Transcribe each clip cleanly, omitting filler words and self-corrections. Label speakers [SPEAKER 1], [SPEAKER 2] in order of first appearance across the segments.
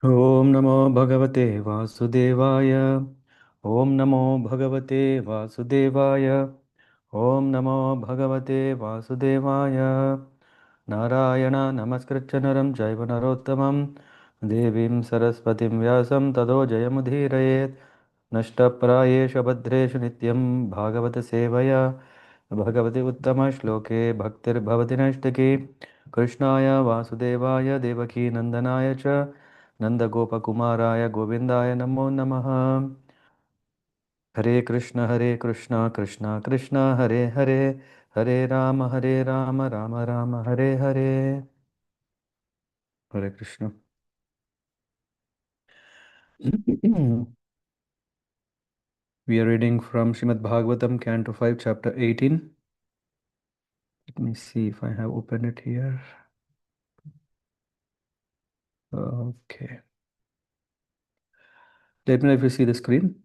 [SPEAKER 1] Om Namo Bhagavate Vasudevaya. Om Namo Bhagavate Vasudevaya. Om Namo Bhagavate Vasudevaya. Narayana Namaskritya Naram Jaiva Narottamam Devim Saraswatim Vyasam Tado Jayamudhirayet Nashtaprayesha Bhadreshu Nityam Bhagavata-sevayā Bhagavati Uttama Shloke Bhaktir Bhavati Nashtaki Krishnaya Vasudevaya Devaki Nandanaya Cha Nanda Gopa Kumaraya Govindaya Namo Namaha Hare Krishna Krishna Krishna Hare Hare Hare Rama Rama Rama Hare Hare Hare Krishna. We are reading from Srimad Bhagavatam, Canto 5, Chapter 18. Let me see if I have opened it here. Okay. Let me know if you see the screen.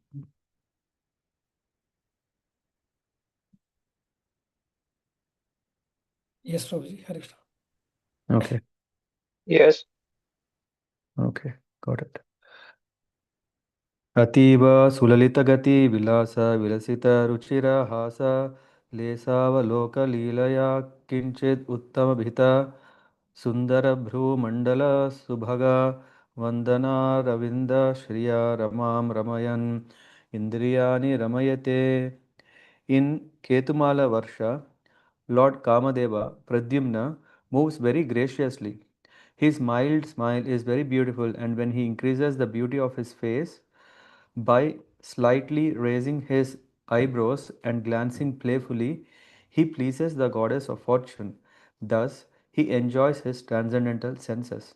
[SPEAKER 2] Yes, Prabhuji. Hare Krishna.
[SPEAKER 1] Okay.
[SPEAKER 3] Yes.
[SPEAKER 1] Okay. Got it. Ativa Sulalita-gati Vilasa Vilasita Ruchira Hasa Lesavaloka Leelaya Kinchit Uttamabhita Sundara Bhru Mandala Subhaga Vandana Ravinda Shriya Ramam Ramayan Indriyani Ramayate. In Ketumala Varsha, Lord Kamadeva Pradyumna moves very graciously. His mild smile is very beautiful, and when he increases the beauty of his face by slightly raising his eyebrows and glancing playfully, he pleases the goddess of fortune. Thus, he enjoys his transcendental senses.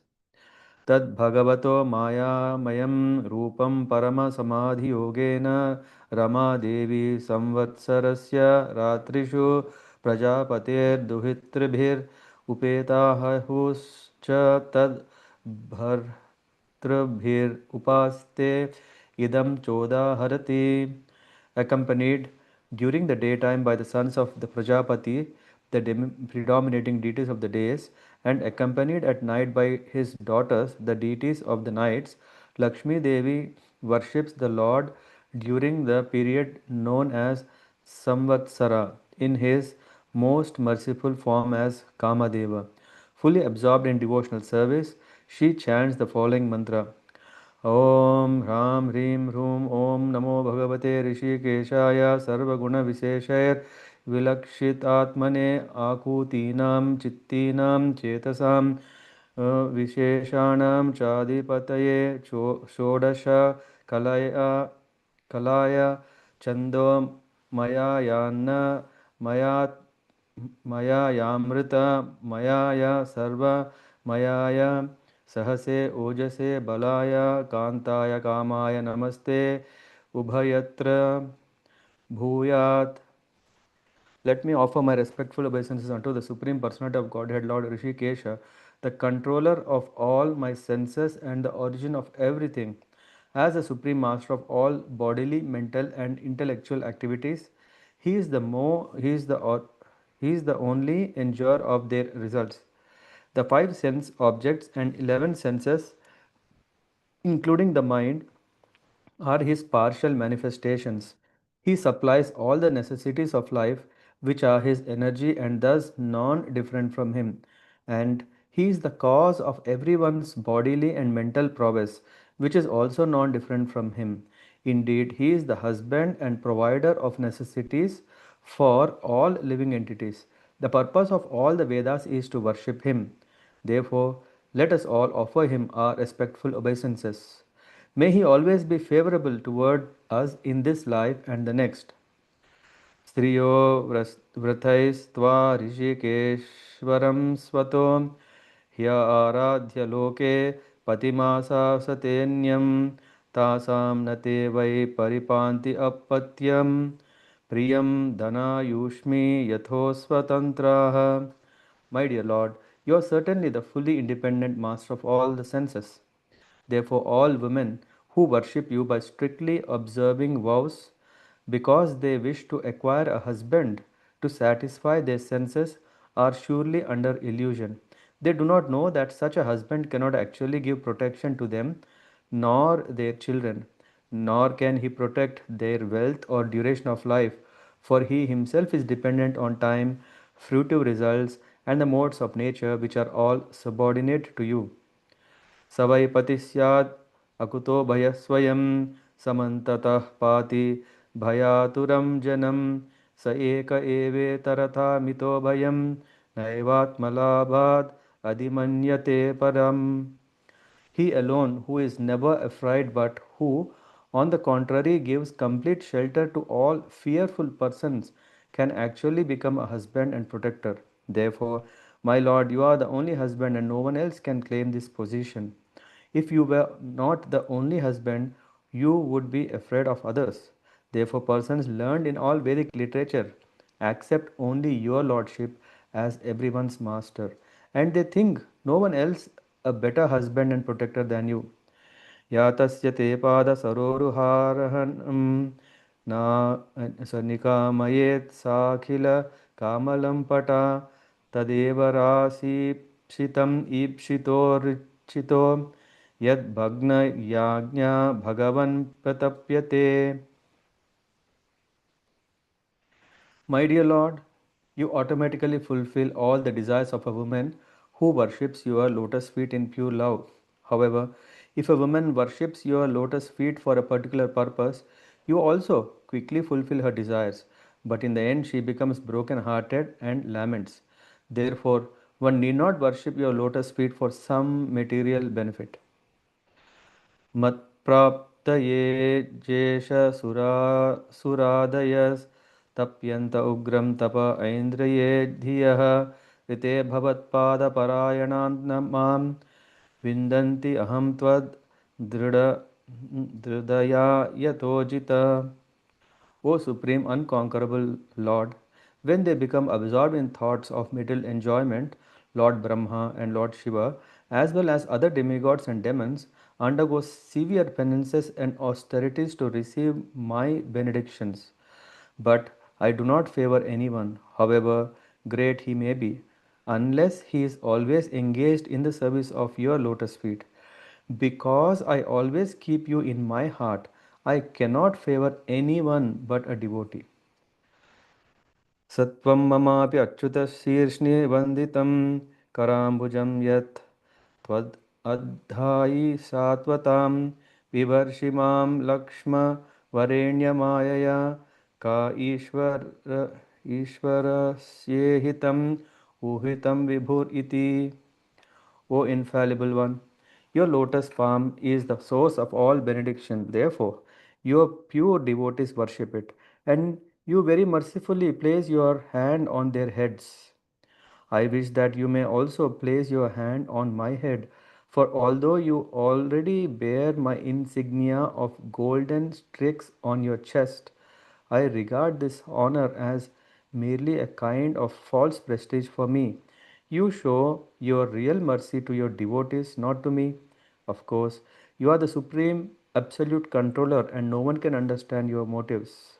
[SPEAKER 1] Tad bhagavato mayam rupam parama samadhi yogena rama devi samvatsarasya ratrishu prajapatir duhitribhir upetahuscha tad bhartrabhir upaste idam choda harati. Accompanied during the daytime by the sons of the Prajapati, the predominating deities of the days, and accompanied at night by his daughters, the deities of the nights, Lakshmi Devi worships the Lord during the period known as Samvatsara in his most merciful form as Kamadeva. Fully absorbed in devotional service, she chants the following mantra. ॐ ह्रां ह्रीं ह्रूं ॐ नमो भगवते ऋषिकेशाय सर्वगुणविशेषैर्विलक्षितात्मने आकूतीनां चित्तीनां चेतसां विशेषाणां चाधिपतये षोडश कलया कलाय छन्दो मया यान्न मया मया यामृत मयाय सर्व मयाय सहसे ओजसे बलाय कान्ताय कामाय नमस्ते उभयत्र भूयात्. Let me offer my respectful obeisances unto the Supreme Personality of Godhead, Lord Rishikesha, the controller of all my senses and the origin of everything. As the Supreme Master of all bodily, mental, and intellectual activities, He is the only enjoyer of their results. The five sense objects and 11 senses, including the mind, are his partial manifestations. He supplies all the necessities of life, which are his energy and thus non different from him. And he is the cause of everyone's bodily and mental prowess, which is also non different from him. Indeed, he is the husband and provider of necessities for all living entities. The purpose of all the Vedas is to worship him. Therefore, let us all offer him our respectful obeisances. May he always be favorable toward us in this life and the next. Striyo vrathaistva rishikeshwaram svato hya aradhya loke patimasa satenyam tasam nate vai paripanti apatyam priyam dana yushmi yathosvatantraha. My dear Lord, you are certainly the fully independent master of all the senses. Therefore, all women who worship you by strictly observing vows because they wish to acquire a husband to satisfy their senses are surely under illusion. They do not know that such a husband cannot actually give protection to them nor their children, nor can he protect their wealth or duration of life, for he himself is dependent on time, fruitive results, and the modes of nature which are all subordinate to you. सवै पति स्यात् अकुतो भयस्वयं समन्ततः पाति भयातुरं जनं स एक एवेतरथा मितो भयं नैवात्मलाभात् अधिमन्यते परम्. He alone, who is never afraid, but who, on the contrary, gives complete shelter to all fearful persons, can actually become a husband and protector. Therefore, my lord, you are the only husband, and no one else can claim this position. If you were not the only husband, you would be afraid of others. Therefore, persons learned in all Vedic literature accept only your lordship as everyone's master, and they think no one else a better husband and protector than you. यातस्य ते पादसरोरुहारहन् ना स निकामयेत् साखिल कामलम्पटा तदेव राशीप्सितम् ईप्सितो यद्भग्नयाज्ञा भगवन् प्रतप्यते. My dear Lord, you automatically fulfill all the desires of a woman who worships your lotus feet in pure love. However, if a woman worships your lotus feet for a particular purpose, you also quickly fulfill her desires, but in the end she becomes broken hearted and laments. Therefore, one need not worship your lotus feet for some material benefit. मत्प्राप्तये जेषसुरादयस्तप्यन्त उग्रं तप ऐन्द्रिये धियः ऋते भवत्पादपरायणान् मां विन्दन्ति अहं दृढया यतोजित. O Supreme Unconquerable Lord, when they become absorbed in thoughts of material enjoyment, Lord Brahma and Lord Shiva, as well as other demigods and demons, undergo severe penances and austerities to receive my benedictions. But I do not favor anyone, however great he may be, unless he is always engaged in the service of your lotus feet. Because I always keep you in my heart, I cannot favor anyone but a devotee. सत्वं ममापि अच्युतशीर्ष्णि वन्दितं कराम्बुजं यत् त्वद् अद्धायि सात्वतां विवर्षि मां लक्ष्म वरेण्यमायया का ईश्वरस्येहितम् उहितं विभुर् इति. O infallible one, your lotus palm is the source of all benediction. Therefore, your pure devotees worship it, and you very mercifully place your hand on their heads. I wish that you may also place your hand on my head, for although you already bear my insignia of golden streaks on your chest, I regard this honor as merely a kind of false prestige for me. You show your real mercy to your devotees, not to me. Of course, you are the supreme, absolute controller, and no one can understand your motives.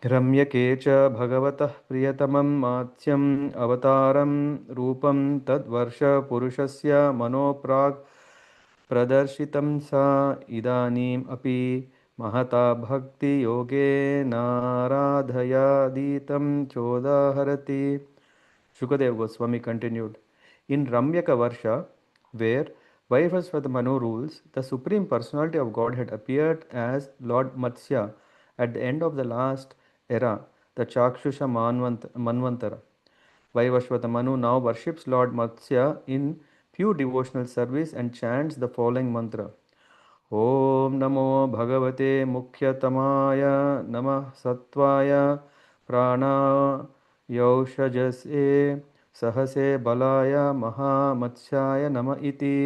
[SPEAKER 1] रम्यके च भगवतः प्रियतमं मात्स्यम् अवतारं रूपं तद्वर्षपुरुषस्य मनोप्राग् प्रदर्शितं सा इदानीम् अपि महता भक्तियोगेनाराधयादीतं चोदाहरति. Shukadev Goswami continued, in Ramyaka Varsha, where Vaivasvata Manu rules, the Supreme Personality of Godhead appeared as Lord Matsya at the end of the last era, the Chakshusha Manvantara. Vaivasvata Manu now worships Lord Matsya in pure devotional service and chants the following mantra. ॐ नमो भगवते मुख्यतमाय नमः सत्त्वाय प्राणायौषजसे सहसे बलाय महामत्स्याय नम इति.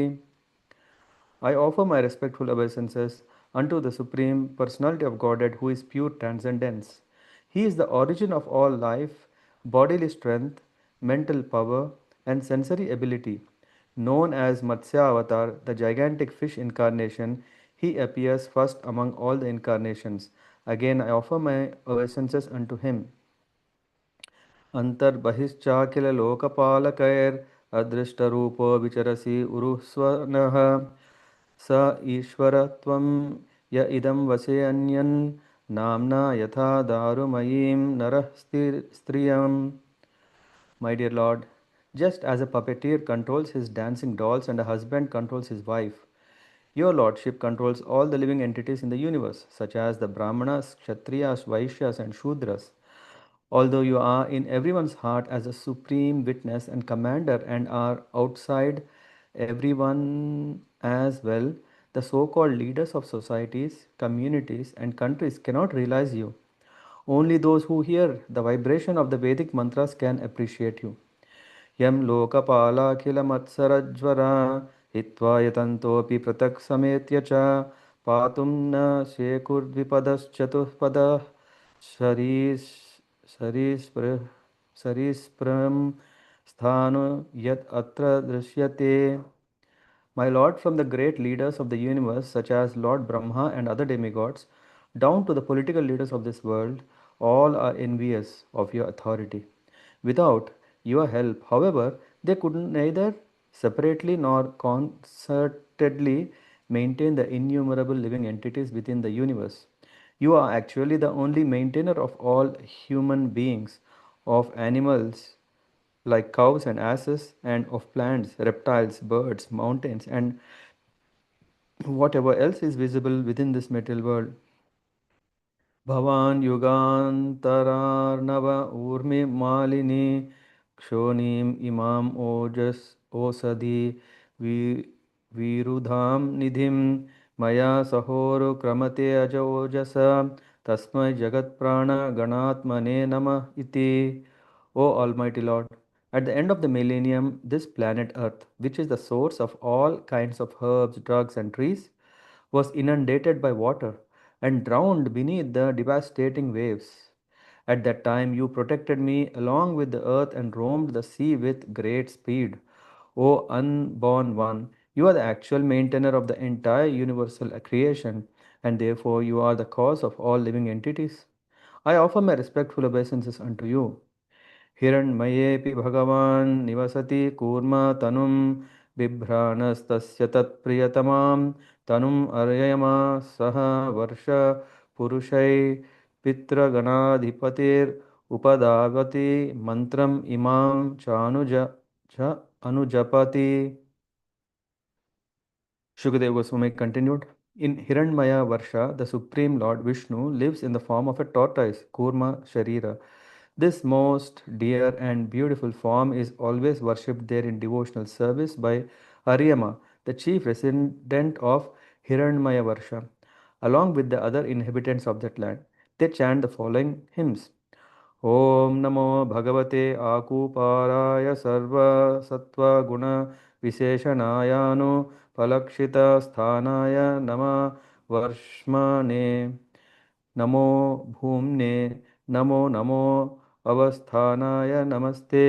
[SPEAKER 1] I offer my respectful obeisances unto the Supreme Personality of Godhead who is pure transcendence. He is the origin of all life, bodily strength, mental power, and sensory ability. Known as Matsya Avatar, the gigantic fish incarnation, he appears first among all the incarnations. Again, I offer my obeisances unto him. अन्तर्बहिश्चाखिल लोकपालकैर् अदृष्टरूपो विचरसि उरुस्वनः स ईश्वर त्वं य इदं वसे अन्यन् नाम्ना यथा दारुमयीं नरः स्त्रियम्. My dear Lord, just as a puppeteer controls his dancing dolls and a husband controls his wife, your Lordship controls all the living entities in the universe, such as the Brahmanas, Kshatriyas, Vaishyas, and Shudras. Although you are in everyone's heart as a supreme witness and commander and are outside everyone as well, the so called leaders of societies, communities, and countries cannot realize you. Only those who hear the vibration of the Vedic mantras can appreciate you. यं लोकपालाखिलमत्सरज्वरा हित्वा यतन्तोऽपि पृथक् समेत्य च पातुं न शेकुर्द्विपदश्चतुष्पदः शरीस् सरीस्पृ सरीस्पृं स्थानु यत् अत्र दृश्यते. My Lord, from the great leaders of the universe, such as Lord Brahma and other demigods, down to the political leaders of this world, all are envious of your authority. Without your help, however, they could neither separately nor concertedly maintain the innumerable living entities within the universe. You are actually the only maintainer of all human beings, of animals, like cows and asses, and of plants, reptiles, birds, mountains, and whatever else is visible within this material world. भवान् युगान्तरार्णव ऊर्मिमालिनी क्षोणीम् इमाम् ओषधि we वीरुधां निधिं मया सहोरुक्रमते अजोजस तस्मै जगत्प्राणगणात्मने नमः इति. O Almighty Lord, at the end of the millennium, this planet Earth, which is the source of all kinds of herbs, drugs, and trees, was inundated by water and drowned beneath the devastating waves. At that time, you protected me along with the earth and roamed the sea with great speed. O unborn one, you are the actual maintainer of the entire universal creation, and therefore you are the cause of all living entities. I offer my respectful obeisances unto you. हिरण्मयेऽपि भगवान् निवसति कूर्म तनुं बिभ्राणस्तस्य तत्प्रियतमां तनुम् अर्यमा सह वर्षपुरुषै पितृगणाधिपतिरुपदावति मन्त्रम् इमां च अनुजपति. Shukadeva Goswami continued. In Hiranmaya Varsha, the Supreme Lord Vishnu lives in the form of a tortoise, Kurma Sharira. This most dear and beautiful form is always worshipped there in devotional service by Aryama, the chief resident of Hiranmaya Varsha, along with the other inhabitants of that land. They chant the following hymns. ॐ नमो भगवते आकूपाराय सर्वसत्त्वगुणविशेषणायानुपलक्षितस्थानाय नमः वर्ष्मणे नमो भूम्ने नमो नमो अवस्थानाय नमस्ते.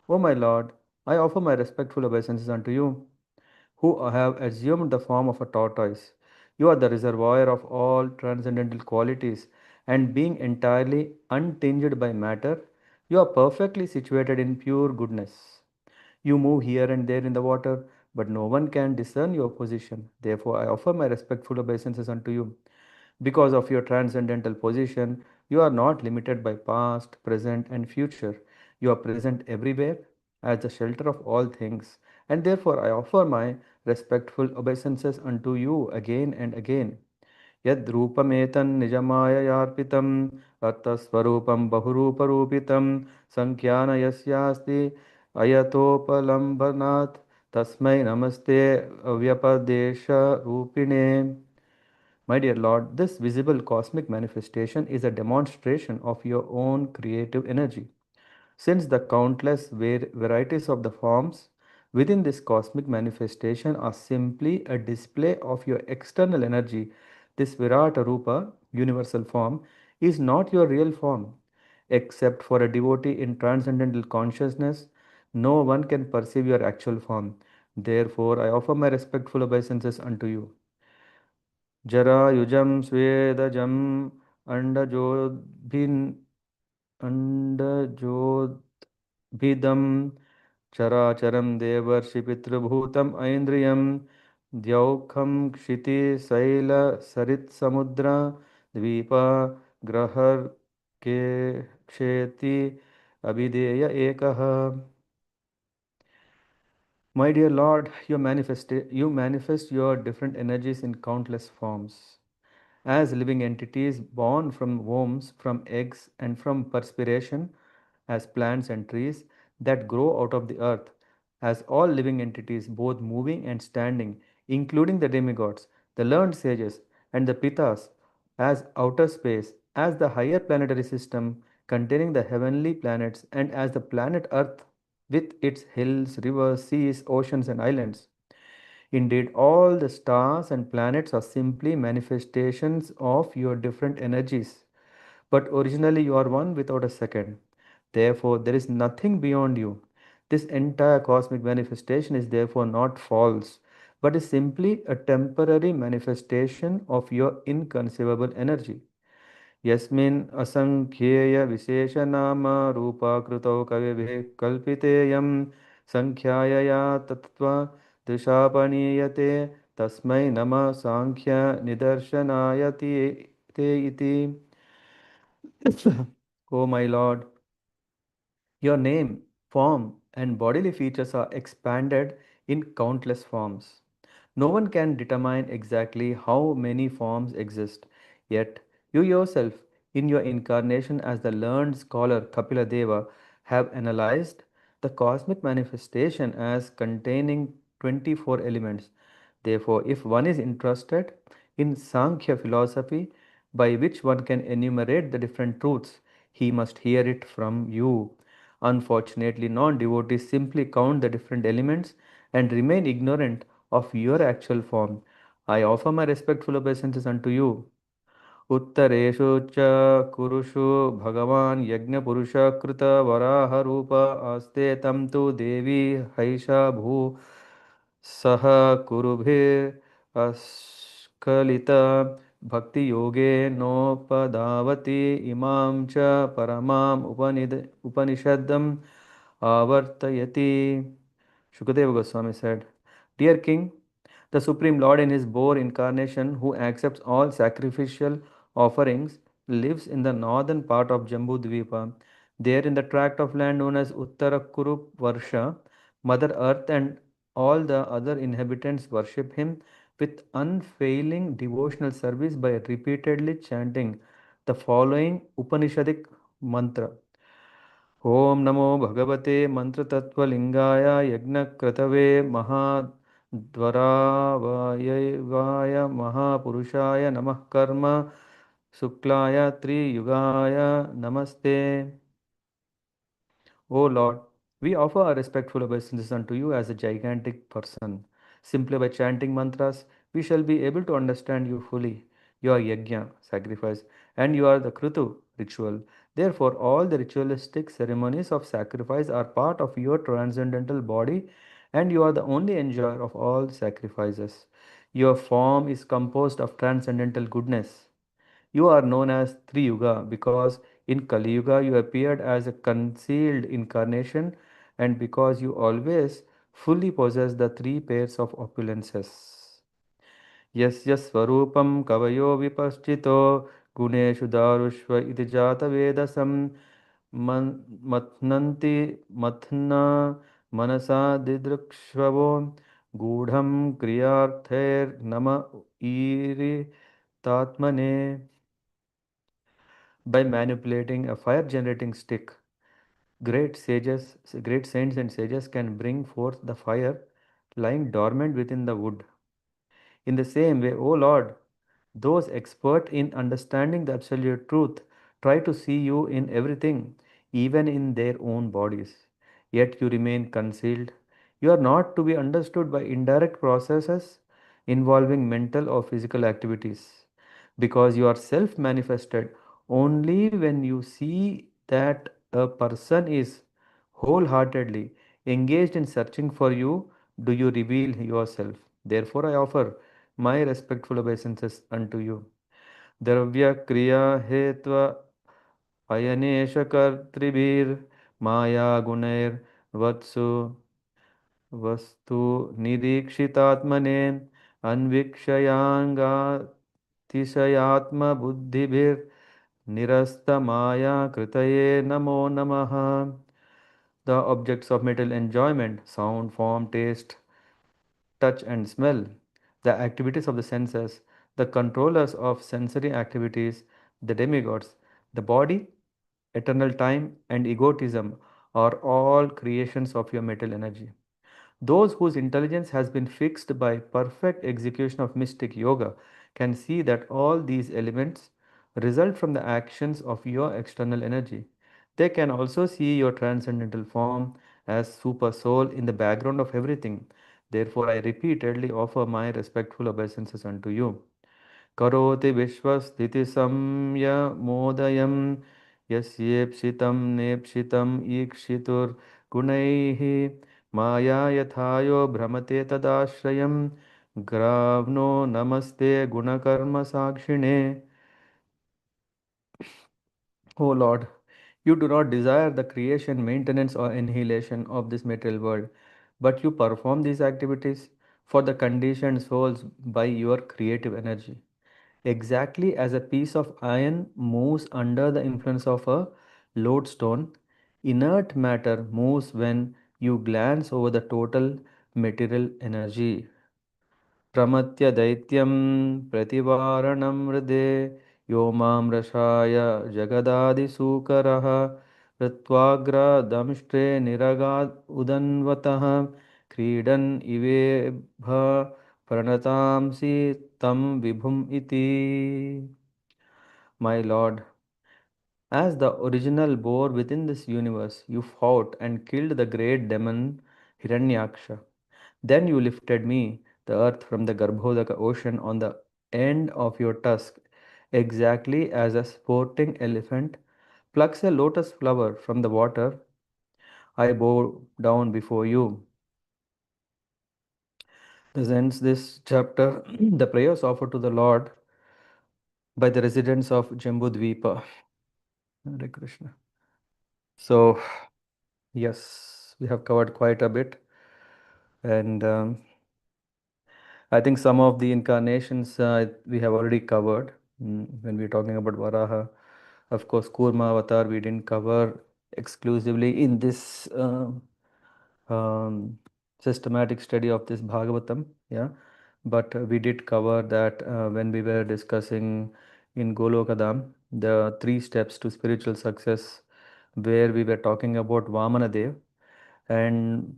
[SPEAKER 1] O my Lord, I offer my respectful obeisances unto you, who have assumed the form of a tortoise. You are the reservoir of all transcendental qualities, and being entirely untinged by matter, you are perfectly situated in pure goodness. You move here and there in the water, but no one can discern your position. Therefore, I offer my respectful obeisances unto you. Because of your transcendental position, you are not limited by past, present, and future. You are present everywhere as the shelter of all things, and therefore I offer my respectful obeisances unto you again and again. यद्रूपमेतन् निजमाययार्पितम् अर्थस्वरूपं बहुरूपरूपितं सङ्ख्यान यस्यास्ति अयतोपलम्बनात् तस्मै नमस्ते अव्यपदेशरूपिणे. My dear Lord, this visible cosmic manifestation is a demonstration of your own creative energy. Since the countless varieties of the forms within this cosmic manifestation are simply a display of your external energy, this Virata Rupa, universal form, is not your real form. Except for a devotee in transcendental consciousness, no one can perceive your actual form. Therefore, I offer my respectful obeisances unto you. जरायुजं स्वेदजम् अण्डजोभिन् अंडजोभिदं चराचरं देवर्षि पितृभूतम् ऐन्द्रियं द्यौखं क्षितिशैलसरित्समुद्र द्वीप ग्रहर्के क्षेति अभिधेय एकः. My dear Lord, you manifest your different energies in countless forms. As living entities born from wombs, from eggs, and from perspiration, as plants and trees that grow out of the earth, as all living entities, both moving and standing, including the demigods, the learned sages, and the Pitas, as outer space, as the higher planetary system containing the heavenly planets, and as the planet Earth with its hills, rivers, seas, oceans, and islands. Indeed, all the stars and planets are simply manifestations of your different energies. But originally, you are one without a second. Therefore, there is nothing beyond you. This entire cosmic manifestation is therefore not false, but is simply a temporary manifestation of your inconceivable energy. यस्मिन् असङ्ख्येयविशेषनाम रूपाकृतौ कविभिः कल्पितेयं सङ्ख्यायया तत्त्वदृशापनीयते तस्मै नमः साङ्ख्यनिदर्शनाय ते इति. O my Lord, your name, form, and bodily features are expanded in countless forms. No one can determine exactly how many forms exist, yet you yourself, in your incarnation as the learned scholar Kapila Deva, have analyzed the cosmic manifestation as containing 24 elements. Therefore, if one is interested in Sankhya philosophy, by which one can enumerate the different truths, he must hear it from you. Unfortunately, non devotees simply count the different elements and remain ignorant of your actual form. I offer my respectful obeisances unto you. उत्तरेषु च कुरुषु भगवान् यज्ञपुरुषकृत वराहरूप आस्ते तं तु देवी हैषा भू सह कुरुभिरस्खलित भक्तियोगे नोपधावति इमां च परमाम् उपनिषदम् आवर्तयति. Shukadeva Goswami said, Dear King, the Supreme Lord in his boar incarnation, who accepts all sacrificial offerings, lives in the northern part of Jambu Dvipa. There, in the tract of land known as Uttarakurup Varsha, Mother Earth and all the other inhabitants worship him with unfailing devotional service by repeatedly chanting the following Upanishadic mantra. ओम नमो भगवते मंत्रतत्वलिंगाय यज्ञक्रतवे महाद्वरावयवाय महापुरुषाय नमः कर्म शुक्लाय त्रियुगाय नमस्ते. O Lord, we offer our respectful obeisances unto you as a gigantic person. Simply by chanting mantras, we shall be able to understand you fully. You are yajna, sacrifice, and you are the krutu, ritual. Therefore, all the ritualistic ceremonies of sacrifice are part of your transcendental body, and you are the only enjoyer of all sacrifices. Your form is composed of transcendental goodness. You are known as Triyuga because in Kali Yuga you appeared as a concealed incarnation and because you always fully possess the three pairs of opulences. Yasya Swarupam Kavayo Vipaschito Guneshu Darushva Iti Jata Vedasam Matnanti Matna Manasa Didrukshvavo Gudham Kriyarther Nama Iri Tatmane. By manipulating a fire generating stick, great saints and sages can bring forth the fire lying dormant within the wood. In the same way, O Lord, those expert in understanding the absolute truth try to see you in everything, even in their own bodies. Yet you remain concealed. You are not to be understood by indirect processes involving mental or physical activities because you are self manifested only when you see that a person is wholeheartedly engaged in searching for you do you reveal yourself. Therefore, I offer my respectful obeisances unto you. Dravya Kriya Hetva अयनेश कर्तृभिर्माया गुणैर् वत्सु वस्तु निरीक्षितात्मने अन्वीक्षयाङ्गातिशयात्मबुद्धिभिर्निरस्तमाया कृतये नमो नमः. The objects of material enjoyment, sound, form, taste, touch, and smell, the activities of the senses, the controllers of sensory activities, the demigods, the body, eternal time, and egotism are all creations of your mental energy. Those whose intelligence has been fixed by perfect execution of mystic yoga can see that all these elements result from the actions of your external energy. They can also see your transcendental form as super soul in the background of everything. Therefore, I repeatedly offer my respectful obeisances unto you. करोति विश्वस्थितिसंयमोदयं यस्येप्सितं नेप्सितम् ईक्षितुर्गुणैः माया यथायो भ्रमते तदाश्रयं ग्राव्नो नमस्ते गुणकर्मसाक्षिणे. O Lord, you do not desire the creation, maintenance, or annihilation of this material world, but you perform these activities for the conditioned souls by your creative energy. Exactly as a piece of iron moves under the influence of a lodestone, inert matter moves when you glance over the total material energy. प्रमथ्य दैत्यं प्रतिवारणं हृदे यो मां रसाय जगदादिसूकरः ऋत्वाग्रदंष्ट्रे निरगाद् उदन्वतः क्रीडन् इवेभ प्रणतांसि तं विभुम् इति. My Lord, as the original bore within this universe, you fought and killed the great demon Hiranyaksha. Then you lifted me, the earth, from the Garbhodaka ocean on the end of your tusk, exactly as a sporting elephant plucks a lotus flower from the water. I bow down before you. This ends this chapter. The prayers offered to the Lord by the residents of Jambudvipa. Hare Krishna. So, yes, we have covered quite a bit, and I think some of the incarnations we have already covered when we're talking about Varaha. Of course, Kurma Avatar we didn't cover exclusively in this um, systematic study of this Bhagavatam. Yeah, but we did cover that when we were discussing in Golokadam the three steps to spiritual success, where we were talking about Vamana Dev, and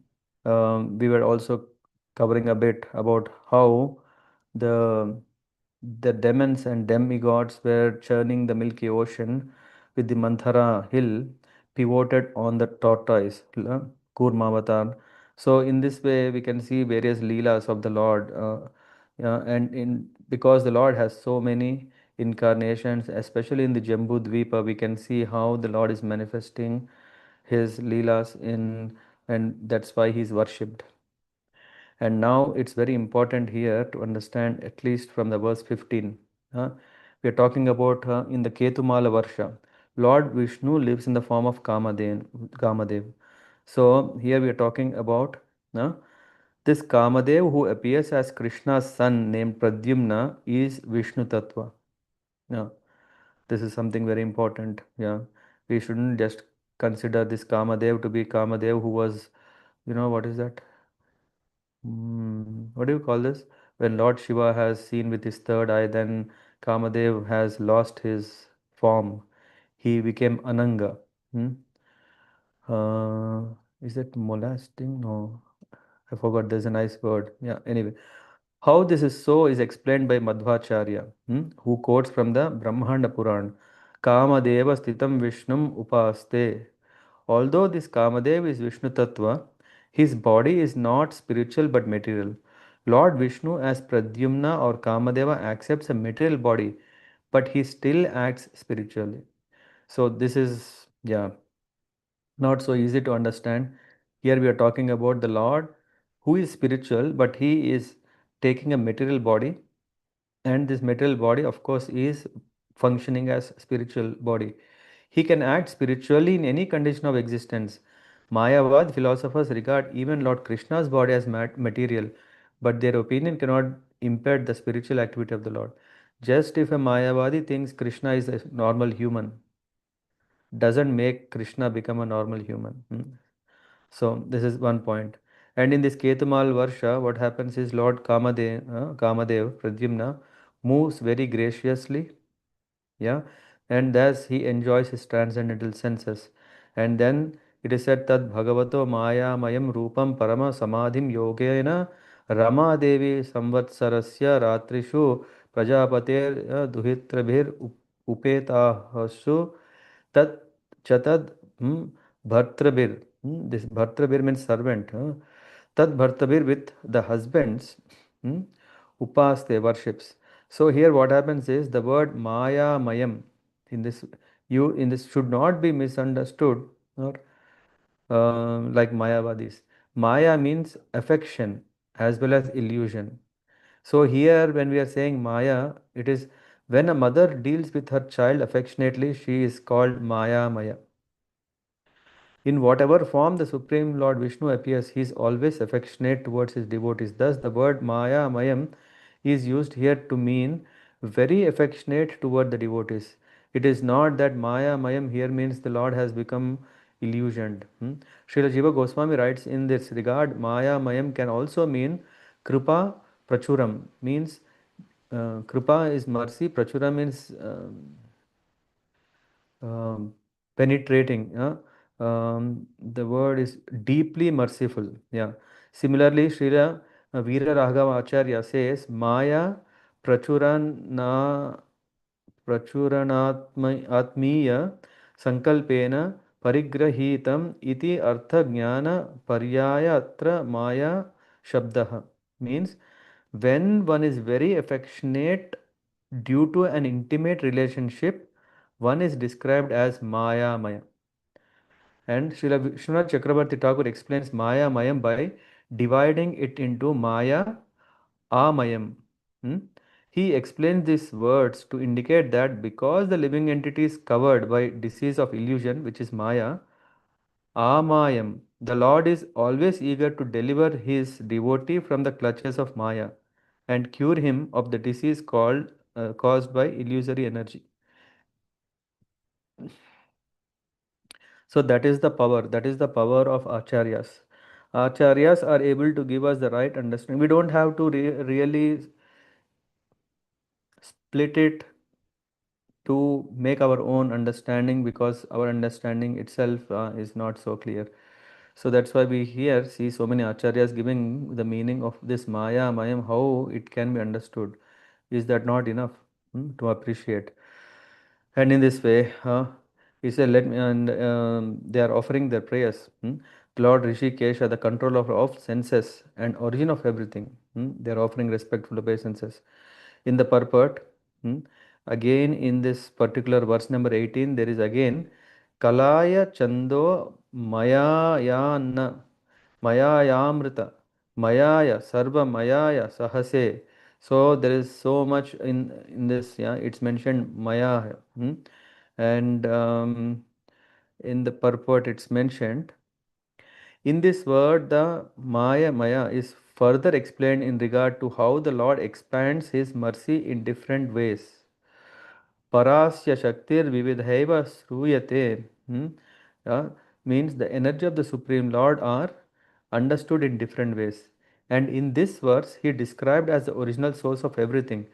[SPEAKER 1] we were also covering a bit about how the the demons and demigods were churning the Milky Ocean with the Manthara hill pivoted on the tortoise, Kurmavatar. So in this way, we can see various leelas of the Lord, yeah, and in because the Lord has so many incarnations, especially in the Jambu Dvipa, we can see how the Lord is manifesting his leelas in, and that's why he is worshipped. And now it's very important here to understand, at least from the verse 15. We are talking about in the Ketumala Varsha. Lord Vishnu lives in the form of Kamadev. So here we are talking about this Kamadev who appears as Krishna's son named Pradyumna is Vishnu Tattva. Yeah, this is something very important. Yeah, we shouldn't just consider this Kamadev to be Kamadev who was, what is that? What do you call this? When Lord Shiva has seen with his third eye, then Kamadev has lost his form. He became Ananga. Hmm? Is it molesting? No, I forgot. There's a nice word. Yeah, anyway. How this is so is explained by Madhvacharya, who quotes from the Brahmanda Puran. Kamadeva sthitam Vishnum upaste. Although this Kamadev is Vishnu Tattva, his body is not spiritual but material. Lord Vishnu as Pradyumna or Kamadeva accepts a material body, but he still acts spiritually. So this is, yeah, not so easy to understand. Here we are talking about the Lord who is spiritual, but he is taking a material body, and this material body, of course, is functioning as spiritual body. He can act spiritually in any condition of existence. Mayavad philosophers regard even Lord Krishna's body as material, but their opinion cannot impede the spiritual activity of the Lord. Just if a Mayavadi thinks Krishna is a normal human, doesn't make Krishna become a normal human. So this is one point. And in this Ketumal Varsha, what happens is Lord Kamadev, Pradyumna, moves very graciously, yeah, and thus he enjoys his transcendental senses. And then it is said that bhagavato maya mayam rupam parama samadhim yogena rama devi samvatsarasya ratrishu prajapater duhitrabhir upetahasu tat chatad bhartrabhir. This bhartrabhir means servant. Tad bhartrabhir with the husbands. hmm, Upaste worships. So here what happens is the word Maya Mayam in this should not be misunderstood or like Mayavadis. Maya means affection as well as illusion. So here when we are saying Maya, it is when a mother deals with her child affectionately, she is called Maya Maya. In whatever form the Supreme Lord Vishnu appears, he is always affectionate towards his devotees. Thus, the word Maya Mayam is used here to mean very affectionate toward the devotees. It is not that Maya Mayam here means the Lord has become illusioned. Srila Jiva Goswami writes in this regard, Maya Mayam can also mean Kripa Prachuram, means Kripa is mercy, Prachuram means penetrating. The word is deeply merciful. Yeah. Similarly, Srila Veera Raghava Acharya says, Maya prachurana atmiya sankalpena parigrahitam iti artha jnana paryaya atra maya shabdaha. Means when one is very affectionate due to an intimate relationship, one is described as Maya Maya. And Srila Vishwanath Chakrabarti Thakur explains Maya Mayam by dividing it into Maya Amayam. Hmm? He explains these words to indicate that because the living entity is covered by disease of illusion, which is Maya, Amayam, the Lord is always eager to deliver his devotee from the clutches of Maya and cure him of the disease caused by illusory energy. So that is the power of acharyas. Acharyas are able to give us the right understanding. We don't have to really split it to make our own understanding because our understanding itself is not so clear. So that's why we here see so many acharyas giving the meaning of this Maya, Mayam, how it can be understood. Is that not enough to appreciate? And in this way, he said, "Let me." And they are offering their prayers. Lord Rishikesha, the controller of senses and origin of everything. They are offering respectful obeisances. In the purport, hmm, again in this particular verse number 18, there is again Kalaya Chando Mayayana Mayayamrita Mayaya Sarva Mayaya Sahase. So there is so much in this. Yeah, it's mentioned Maya, and in the purport it's mentioned. In this word, the Maya is further explained in regard to how the Lord expands His mercy in different ways. Parasya Shaktir Vividhaiva Sruyate uh, means the energy of the Supreme Lord are understood in different ways. And in this verse, he described as the original source of everything,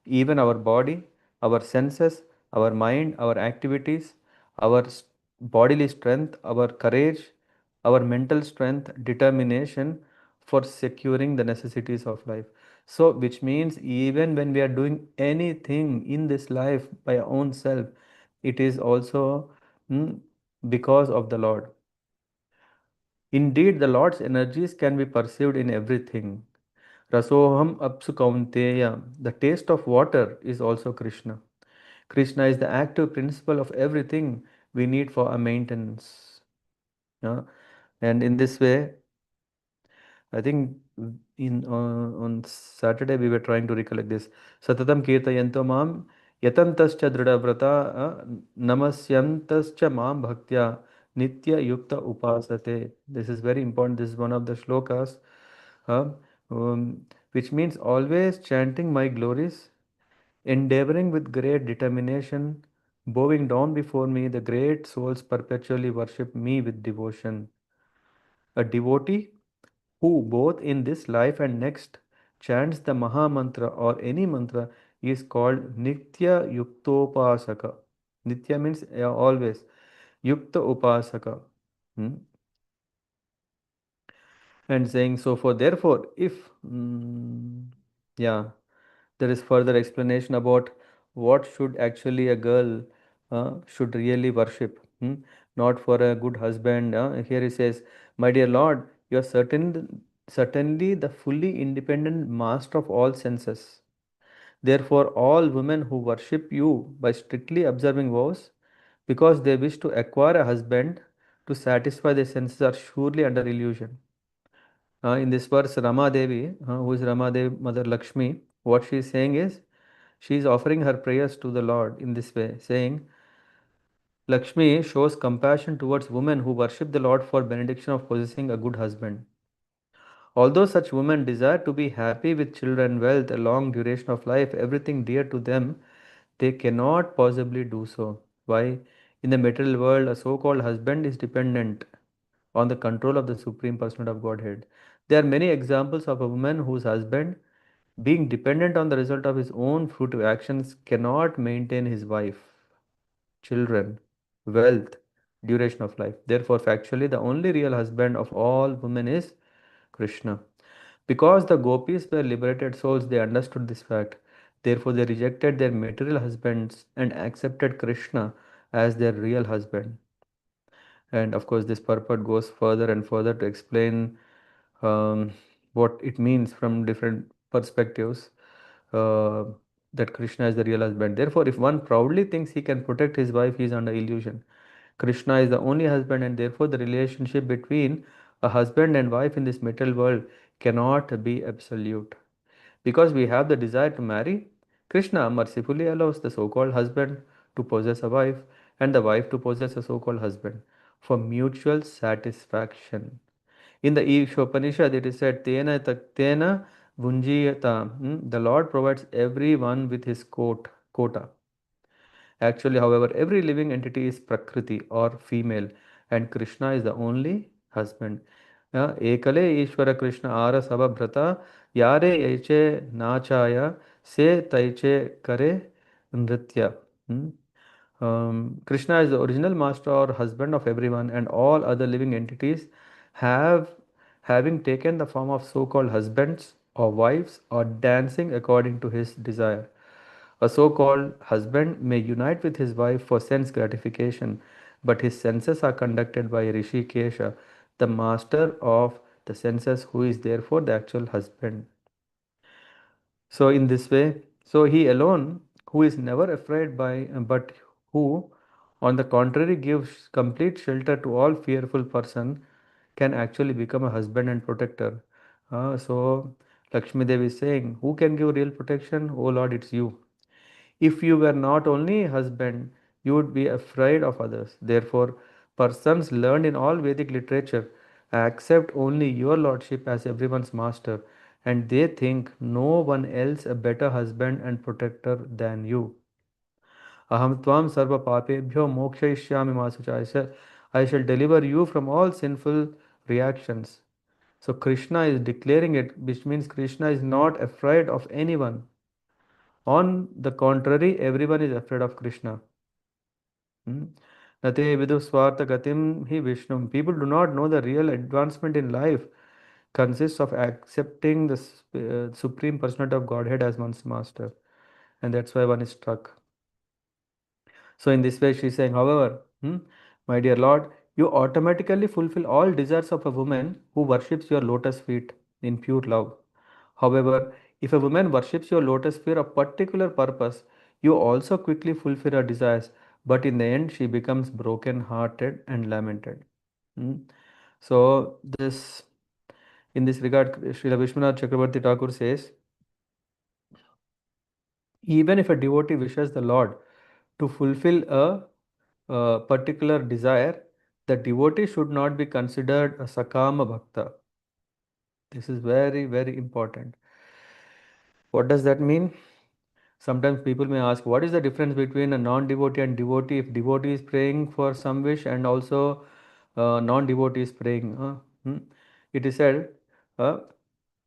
[SPEAKER 1] even our body, our senses, our mind, our activities, our bodily strength, our courage, our mental strength, determination for securing the necessities of life. So, which means even when we are doing anything in this life by our own self, it is also because of the Lord. Indeed, the Lord's energies can be perceived in everything. Rasoham apsu kaunteya. The taste of water is also Krishna. Krishna is the active principle of everything we need for our maintenance. Yeah? And in this way, I think on Saturday we were trying to recollect this. Satatam kirtayanto mam yatantascha dridhavrata namasyantascha mam bhaktya nitya yukta upasate. This is very important. This is one of the shlokas, uh, which means always chanting my glories, endeavoring with great determination, bowing down before me, the great souls perpetually worship me with devotion. A devotee who, both in this life and next, chants the Maha Mantra or any mantra is called Nitya Yuktopasaka. Nitya means always. Yukta Upasaka. Hmm? And saying so for therefore, if yeah, there is further explanation about what should actually a girl should really worship. Not for a good husband. Here he says, my dear Lord, you are certainly the fully independent master of all senses. Therefore, all women who worship you by strictly observing vows, because they wish to acquire a husband to satisfy their senses, are surely under illusion. In this verse, Rama Devi, who is Rama Devi, Mother Lakshmi, what she is saying is, she is offering her prayers to the Lord in this way, saying, Lakshmi shows compassion towards women who worship the Lord for benediction of possessing a good husband. Although such women desire to be happy with children, wealth, a long duration of life, everything dear to them, they cannot possibly do so. Why? In the material world, a so called husband is dependent on the control of the Supreme Personality of Godhead. There are many examples of a woman whose husband, being dependent on the result of his own fruitive actions, cannot maintain his wife, children, wealth, duration of life. Therefore, factually, the only real husband of all women is Krishna. Because the gopis were liberated souls, they understood this fact. Therefore, they rejected their material husbands and accepted Krishna as their real husband. And of course, this purport goes further and further to explain um, what it means from different perspectives, uh, that Krishna is the real husband. Therefore, if one proudly thinks he can protect his wife, he is under illusion. Krishna is the only husband, and therefore, the relationship between a husband and wife in this material world cannot be absolute. Because we have the desire to marry, Krishna mercifully allows the so called husband to possess a wife and the wife to possess a so called husband for mutual satisfaction. In the Ishopanishad, it is said, Tena taktena vunjiyata. The Lord provides everyone with his quota. Actually, however, every living entity is Prakriti or female, and Krishna is the only husband. Ekale Ishvara Krishna Ara Sabha Bhrata Yare Eche Nachaya Se Taiche Kare Nritya. Hmm? Krishna is the original master or husband of everyone, and all other living entities have having taken the form of so-called husbands or wives or dancing according to his desire. A so-called husband may unite with his wife for sense gratification, but his senses are conducted by Rishikesha, the master of the senses, who is therefore the actual husband. So in this way, so he alone, who is never afraid by, but who, on the contrary, gives complete shelter to all fearful person, can actually become a husband and protector. So Lakshmi Devi is saying, who can give real protection? Oh Lord, it's you. If you were not only a husband, you would be afraid of others. Therefore, persons learned in all Vedic literature accept only your lordship as everyone's master, and they think no one else a better husband and protector than you. Aham tvam sarva papebhyo mokshayishyami masucha. I shall deliver you from all sinful reactions. So Krishna is declaring it, which means Krishna is not afraid of anyone. On the contrary, everyone is afraid of Krishna. Hmm? Nate vidu swartha gatim hi Vishnu. People do not know the real advancement in life consists of accepting the Supreme Personality of Godhead as one's master. And that's why one is struck. So, in this way, she is saying, however, my dear Lord, you automatically fulfill all desires of a woman who worships your lotus feet in pure love. However, if a woman worships your lotus for a particular purpose, you also quickly fulfill her desires, but in the end, she becomes broken hearted and lamented. Hmm. So, this in this regard, Srila Vishwanath Chakrabarti Thakur says, Even if a devotee wishes the Lord to fulfill a particular desire, the devotee should not be considered a sakama bhakta. This is very, very important. What does that mean? Sometimes people may ask, what is the difference between a non-devotee and devotee? If devotee is praying for some wish and also non-devotee is praying, it is said uh,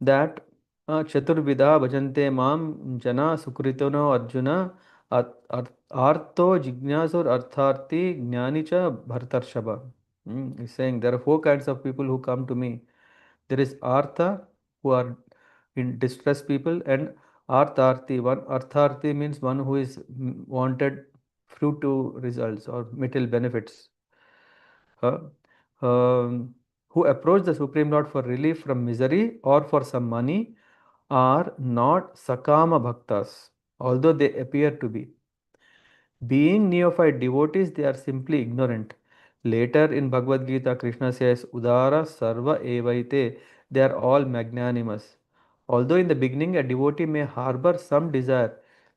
[SPEAKER 1] that Chaturvidha bhajante mam jana sukritano arjuna artho jignasur artharti jnani cha bhartarshaba. He's saying there are four kinds of people who come to me. There is artha, who are in distress people, and artharti. One artharti means one who is wanted fruit to results or material benefits. uh, who approach the Supreme Lord for relief from misery or for some money are not Sakama Bhaktas, although they appear to be. Being neophyte devotees, they are simply ignorant. Later in Bhagavad Gita, Krishna says, Udara Sarva Evaite, they are all magnanimous. Although in the beginning a devotee may harbor some desire,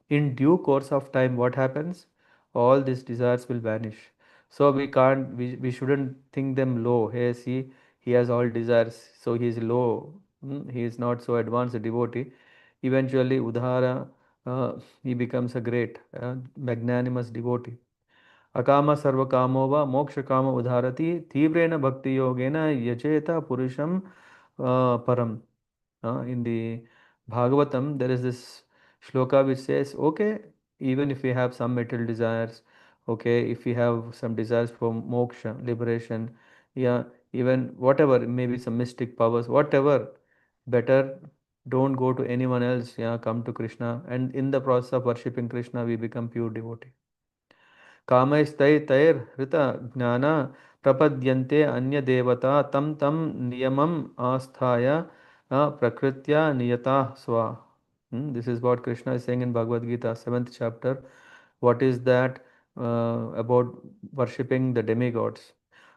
[SPEAKER 1] in due course of time, what happens? All these desires will vanish. So we shouldn't think them low. Hey, see, he has all desires, so he is low. He is not so advanced a devotee. Eventually, Udhara, he becomes a great, magnanimous devotee. Akama sarvakamo va mokshakama udharati tivreena bhakti yogena yajeta purusham param. In the Bhagavatam, there is this shloka which says, okay, even if we have some material desires, okay, if we have some desires for moksha, liberation, yeah, even whatever, maybe some mystic powers, whatever, better don't go to anyone else, yeah, come to Krishna. And in the process of worshipping Krishna, we become pure devotee. कामैस्तैर्हृत ज्ञान प्रपद्यन्ते अन्यदेवता तं तं नियमम् आस्थाय प्रकृत्या नियता स्वा. This is what Krishna is saying in Bhagavad Gita, 7th chapter. What is that about worshipping the demigods?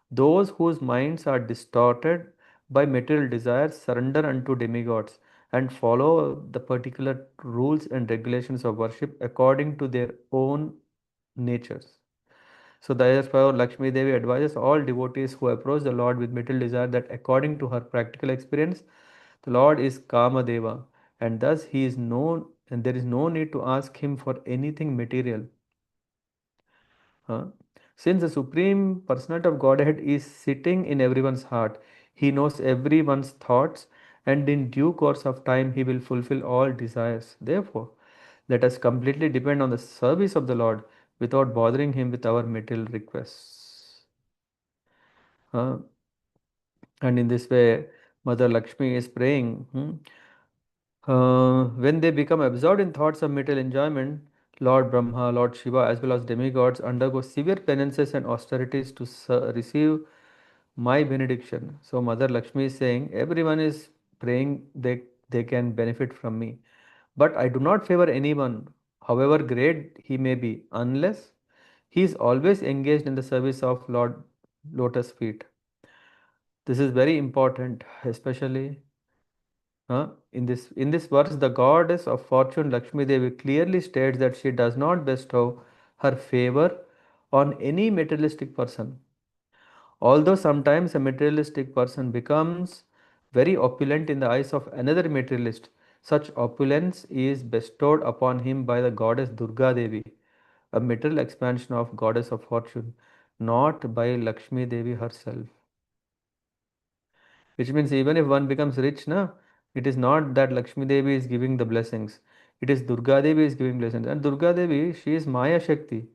[SPEAKER 1] Those whose minds are distorted by material desires surrender unto demigods and follow the particular rules and regulations of worship according to their own natures. So therefore, Lakshmi Devi advises all devotees who approach the Lord with material desire that according to her practical experience, the Lord is Kama Deva, and thus he is known, and there is no need to ask him for anything material. Huh? Since the Supreme Personality of Godhead is sitting in everyone's heart, he knows everyone's thoughts, and in due course of time he will fulfill all desires. Therefore, let us completely depend on the service of the Lord without bothering him with our material requests. Uh, and in this way, Mother Lakshmi is praying. When they become absorbed in thoughts of material enjoyment, Lord Brahma, Lord Shiva, as well as demigods undergo severe penances and austerities to receive my benediction. So Mother Lakshmi is saying, everyone is praying they can benefit from me. But I do not favor anyone, however great he may be, unless he is always engaged in the service of Lord Lotus feet. This is very important, especially in this verse, the goddess of fortune Lakshmi Devi clearly states that she does not bestow her favor on any materialistic person. Although sometimes a materialistic person becomes very opulent in the eyes of another materialist, such opulence is bestowed upon him by the goddess Durga Devi, a material expansion of goddess of fortune, not by Lakshmi Devi herself. Which means even if one becomes rich, na, it is not that Lakshmi Devi is giving the blessings. It is Durga Devi is giving blessings. And Durga Devi, she is Maya Shakti.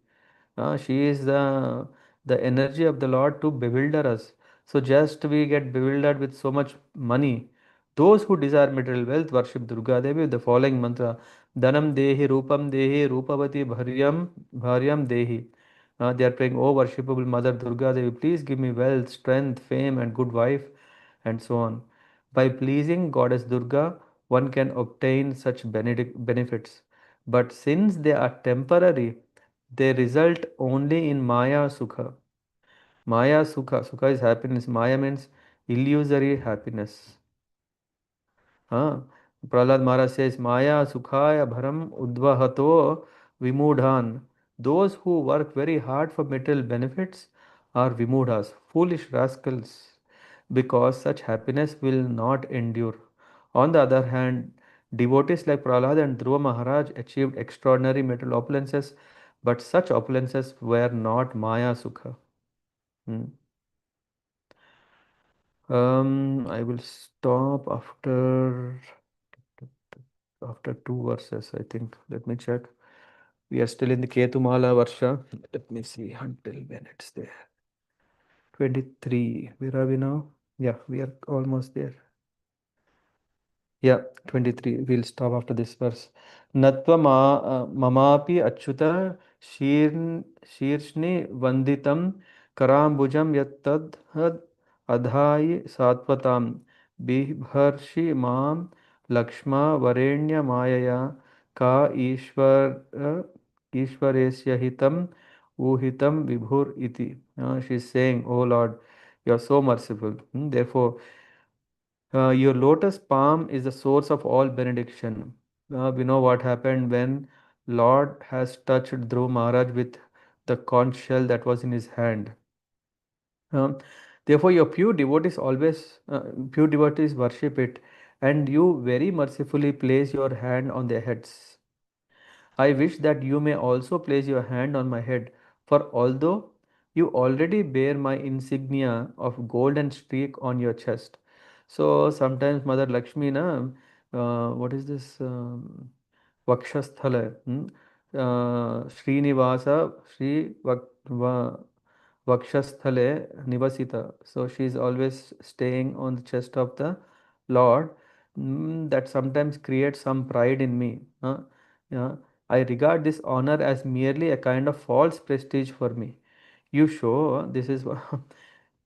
[SPEAKER 1] She is the energy of the Lord to bewilder us. So just we get bewildered with so much money. Those who desire material wealth worship Durga Devi with the following mantra: Dhanam Dehi, Rupam Dehi, Rupavati Bharyam Dehi. They are praying, "O worshipable Mother Durga Devi, please give me wealth, strength, fame, and good wife," and so on. By pleasing Goddess Durga, one can obtain such benefits. But since they are temporary, they result only in Maya Sukha. Maya Sukha. Sukha is happiness. Maya means illusory happiness. Huh? Prahlad Maharaj says, Maya Sukhaya Bharam Udvahato Vimudhan. Those who work very hard for material benefits are Vimudhas, foolish rascals, because such happiness will not endure. On the other hand, devotees like Prahlad and Dhruva Maharaj achieved extraordinary material opulences, but such opulences were not Maya Sukha. Hmm. I will stop after two verses, I think. Let me check. We are still in the Ketumala Varsha. Let me see until when it's there. 23. Where are we now? Yeah, we are almost there. Yeah, 23. We'll stop after this verse. Natva mamapi achyuta shirshni vanditam karambujam yattad adhai satvatam bibharshi mam lakshma varenya mayaya ka ishvaresya hitam uhitam vibhur iti. She's saying, Oh Lord, you are so merciful. Therefore, your lotus palm is the source of all benediction. We know what happened when Lord has touched Dhruv Maharaj with the conch shell that was in his hand. Um, Therefore, your pure devotees worship it, and you very mercifully place your hand on their heads. I wish that you may also place your hand on my head, for although you already bear my insignia of golden streak on your chest. So sometimes Mother Lakshmi, na, what is this? Vakshasthala. Srinivasa, Vakshasthale Nivasita. So she is always staying on the chest of the Lord. That sometimes creates some pride in me. Yeah. I regard this honor as merely a kind of false prestige for me. You show this is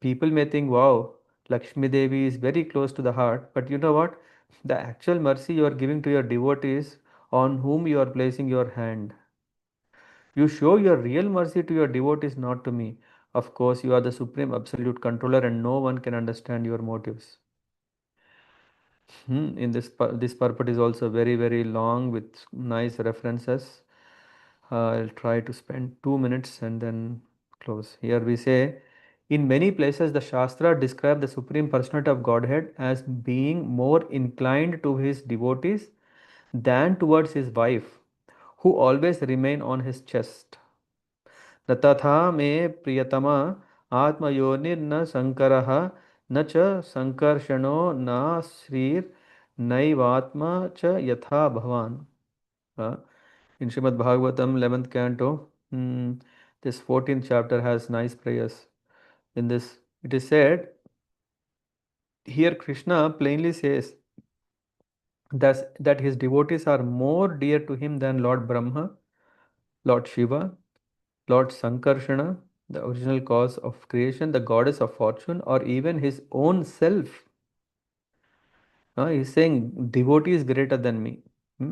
[SPEAKER 1] people may think, wow, Lakshmi Devi is very close to the heart, but you know what? The actual mercy you are giving to your devotees on whom you are placing your hand. You show your real mercy to your devotees, not to me. Of course, you are the supreme absolute controller, and no one can understand your motives. In this purport is also very very long with nice references. I'll try to spend 2 minutes and then close. Here we say, in many places the Shastra describe the Supreme Personality of Godhead as being more inclined to his devotees than towards his wife, who always remain on his chest. न तथा मे प्रियतमा आत्मयोनिर्न शङ्करः न च सङ्कर्षणो न श्रीर्नैवात्मा च यथा भवान्. Uh, in Srimad Bhagavatam 11th canto, this 14th chapter has nice prayers. In this, it is said, here Krishna plainly says that his devotees are more dear to him than Lord Brahma, Lord Shiva, Lord Sankarshana, the original cause of creation, the goddess of fortune, or even his own self. He's saying devotee is greater than me.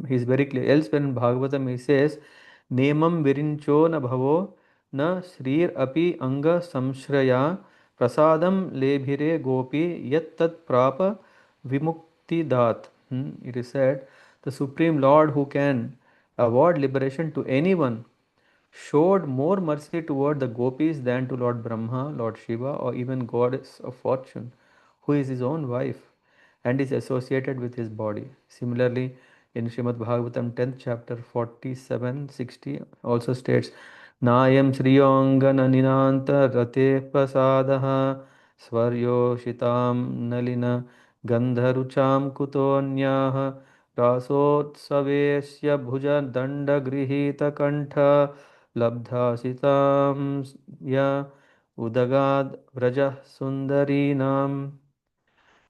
[SPEAKER 1] He's very clear. Elsewhere in Bhagavatam, he says, Nemam virincho na bhavo na srir api anga samshraya prasadam lebhire gopi yat tat prapa vimukti dat. It is said, the Supreme Lord who can award liberation to anyone showed more mercy toward the gopis than to Lord Brahma, Lord Shiva, or even goddess of fortune, who is his own wife and is associated with his body. Similarly, in Srimad Bhagavatam 10th chapter 47-60 also states, Nayam Sriyongana Ninanta Rate Prasadaha Svaryo Shitam Nalina Gandharucham Kutonyaha Rasotsavesya Bhuja Danda Grihita Kantha Labdhasitam Ya Udagad Vraja Sundarinam.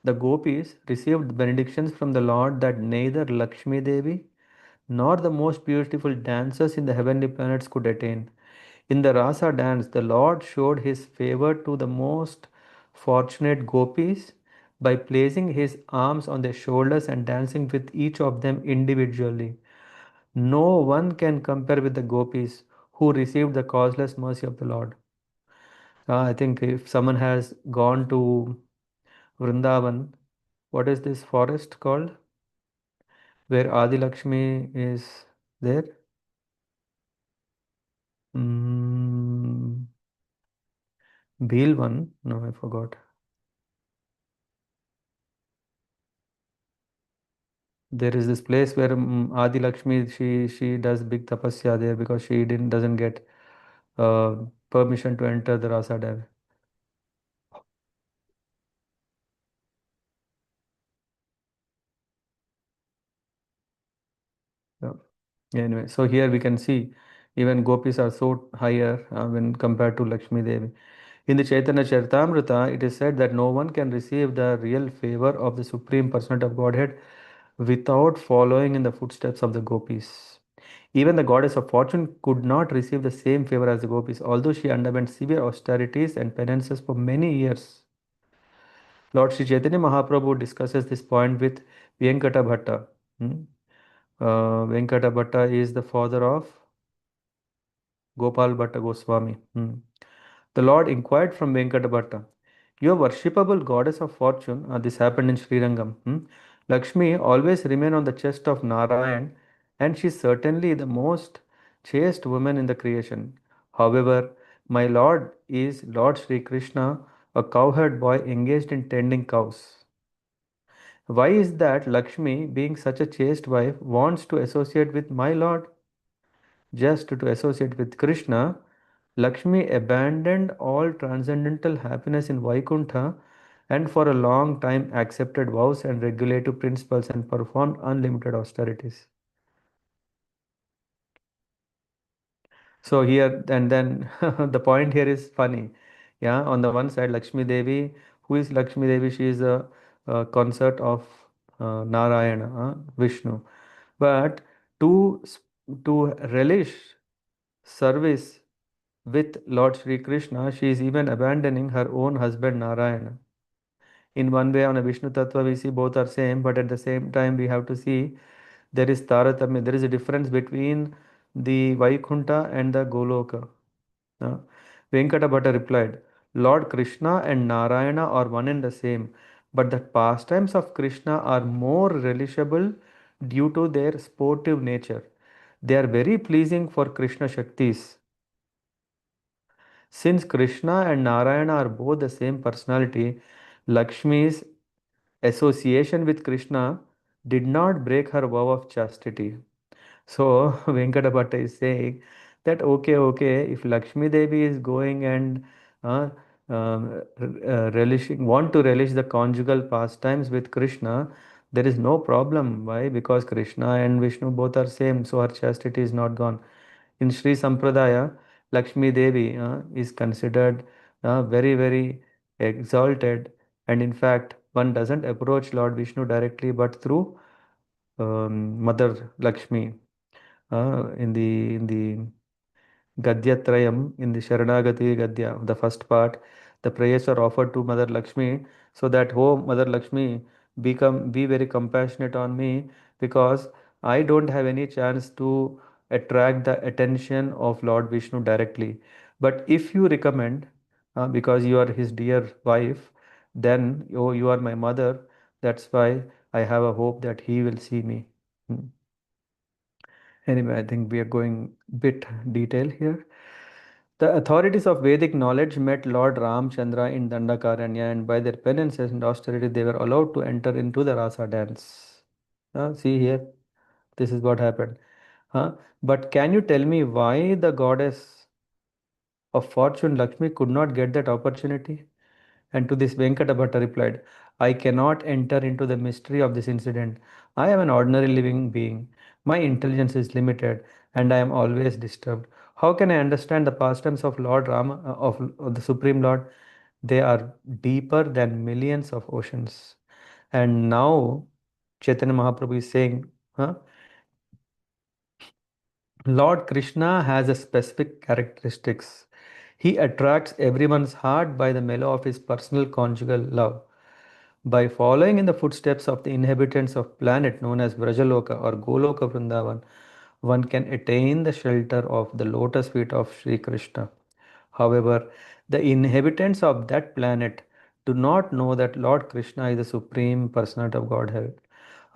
[SPEAKER 1] The gopis received benedictions from the Lord that neither Lakshmi Devi nor the most beautiful dancers in the heavenly planets could attain. In the Rasa dance, the Lord showed his favor to the most fortunate gopis by placing his arms on their shoulders and dancing with each of them individually. No one can compare with the gopis who received the causeless mercy of the Lord. I think if someone has gone to Vrindavan, what is this forest called? where Adi Lakshmi is there. Mm, Bhil one. No, I forgot. There is this place where Adi Lakshmi she does big tapasya there because she didn't doesn't get uh, permission to enter the Rasa Dam. Yeah. Anyway, so here we can see even gopis are so higher when compared to Lakshmi Devi. In the Chaitanya Charitamrita, it is said that no one can receive the real favor of the Supreme Personality of Godhead without following in the footsteps of the gopis. Even the goddess of fortune could not receive the same favor as the gopis, although she underwent severe austerities and penances for many years. Lord Sri Chaitanya Mahaprabhu discusses this point with Venkata Bhatta. Hmm? Venkata Bhatta is the father of Gopal Bhatta Goswami. The Lord inquired from Venkata Bhatta, "You worshipable goddess of fortune," this happened in Srirangam. Lakshmi always remain on the chest of Narayan, and she is certainly the most chaste woman in the creation. However, my Lord is Lord Sri Krishna, a cowherd boy engaged in tending cows. Why is that Lakshmi, being such a chaste wife, wants to associate with my Lord? Just to associate with Krishna, Lakshmi abandoned all transcendental happiness in Vaikuntha and for a long time accepted vows and regulative principles and performed unlimited austerities. So here and then the point here is funny. Yeah, on the one side, Lakshmi Devi, who is Lakshmi Devi? She is a consort of Narayana, Vishnu. But to to relish service with Lord Sri Krishna, she is even abandoning her own husband Narayana. In one way, on a Vishnu Tattva, we see both are same, but at the same time, we have to see there is Taratamya, there is a difference between the Vaikunta and the Goloka. Uh, Venkata Bhatta replied, Lord Krishna and Narayana are one and the same, but the pastimes of Krishna are more relishable due to their sportive nature. They are very pleasing for Krishna Shaktis. Since Krishna and Narayana are both the same personality, Lakshmi's association with Krishna did not break her vow of chastity. So Venkata Bhatta is saying that okay, if Lakshmi Devi is going and uh, relishing, want to relish the conjugal pastimes with Krishna, there is no problem. Why? Because Krishna and Vishnu both are same, so her chastity is not gone. In Sri Sampradaya, Lakshmi Devi is considered very exalted, and in fact, one doesn't approach Lord Vishnu directly, but through Mother Lakshmi. In the Gadyatrayam, in the Sharanagati Gadya, the first part, the prayers are offered to Mother Lakshmi so that, oh Mother Lakshmi, be very compassionate on me because I don't have any chance to attract the attention of Lord Vishnu directly. But if you recommend, because you are his dear wife, then oh, you are my mother. That's why I have a hope that he will see me. Hmm. Anyway, I think we are going bit detail here. The authorities of Vedic knowledge met Lord Ramchandra in Dandakaranya, and by their penances and austerity, they were allowed to enter into the Rasa dance. See here, this is what happened. But can you tell me why the goddess of fortune Lakshmi could not get that opportunity? And to this, Venkata Bhatta replied, I cannot enter into the mystery of this incident. I am an ordinary living being. My intelligence is limited and I am always disturbed. How can I understand the pastimes of Lord Rama, of the Supreme Lord? They are deeper than millions of oceans. And now Chaitanya Mahaprabhu is saying, huh? Lord Krishna has a specific characteristics. He attracts everyone's heart by the mellow of his personal conjugal love. By following in the footsteps of the inhabitants of planet known as Vrajaloka or Goloka Vrindavan, one can attain the shelter of the lotus feet of Sri Krishna. However, the inhabitants of that planet do not know that Lord Krishna is the supreme personality of Godhead.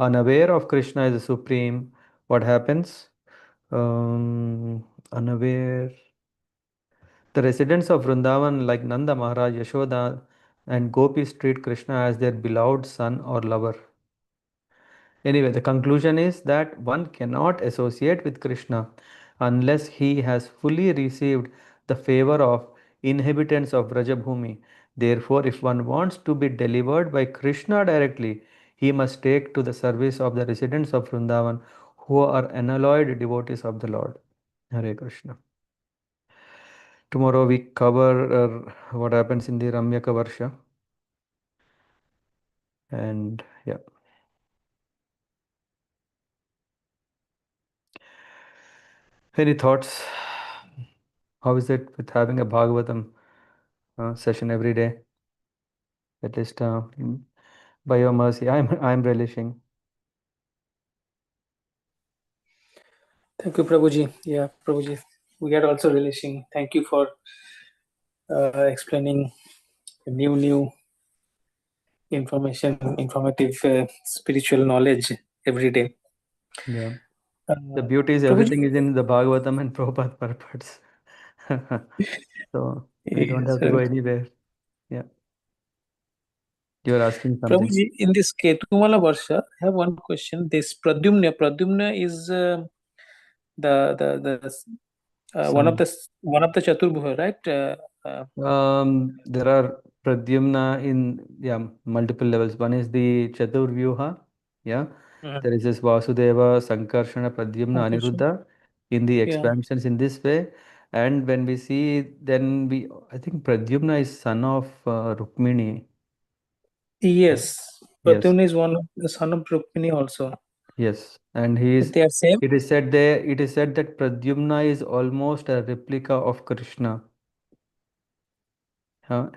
[SPEAKER 1] Unaware of Krishna as the supreme, what happens? Unaware. The residents of Vrindavan, like Nanda Maharaj, Yashoda, and Gopis, treat Krishna as their beloved son or lover. Anyway, the conclusion is that one cannot associate with Krishna unless he has fully received the favor of inhabitants of Brajabhumi. Therefore, if one wants to be delivered by Krishna directly, he must take to the service of the residents of Vrindavan who are unalloyed devotees of the Lord. Hare Krishna. Tomorrow we cover what happens in the Ramyaka Varsha. And yeah, any thoughts? How is it with having a Bhagavatam session every day? At least by your mercy, I'm relishing.
[SPEAKER 2] Thank you, Prabhuji. Yeah, Prabhuji. We are also relishing. Thank you for explaining new information, informative spiritual knowledge every day.
[SPEAKER 1] Yeah. The
[SPEAKER 2] Uh,
[SPEAKER 1] beauty is
[SPEAKER 2] Prabhuji,
[SPEAKER 1] everything is in the Bhagavatam and Prabhupada purports. So we don't
[SPEAKER 2] yes,
[SPEAKER 1] have to go anywhere. Yeah. You're asking something.
[SPEAKER 2] Prabhuji, in this Ketumala Varsha, I have one question. This Pradyumna is the
[SPEAKER 1] Some
[SPEAKER 2] one of the Chaturbhuja, right?
[SPEAKER 1] there are Pradyumna in multiple levels. One is the Chaturvyuha. Yeah.
[SPEAKER 2] Uh,
[SPEAKER 1] There is this Vasudeva, Sankarshana, Pradyumna,
[SPEAKER 2] Sankarshan.
[SPEAKER 1] Aniruddha in the
[SPEAKER 2] Yeah.
[SPEAKER 1] expansions in this way. And when we see, then I think Pradyumna is son of Rukmini.
[SPEAKER 2] Yes,
[SPEAKER 1] Yes,
[SPEAKER 2] Pradyumna is one of the son of Rukmini also.
[SPEAKER 1] yes. And he is,
[SPEAKER 2] They are same.
[SPEAKER 1] it is said that Pradyumna is almost a replica of Krishna. Huh?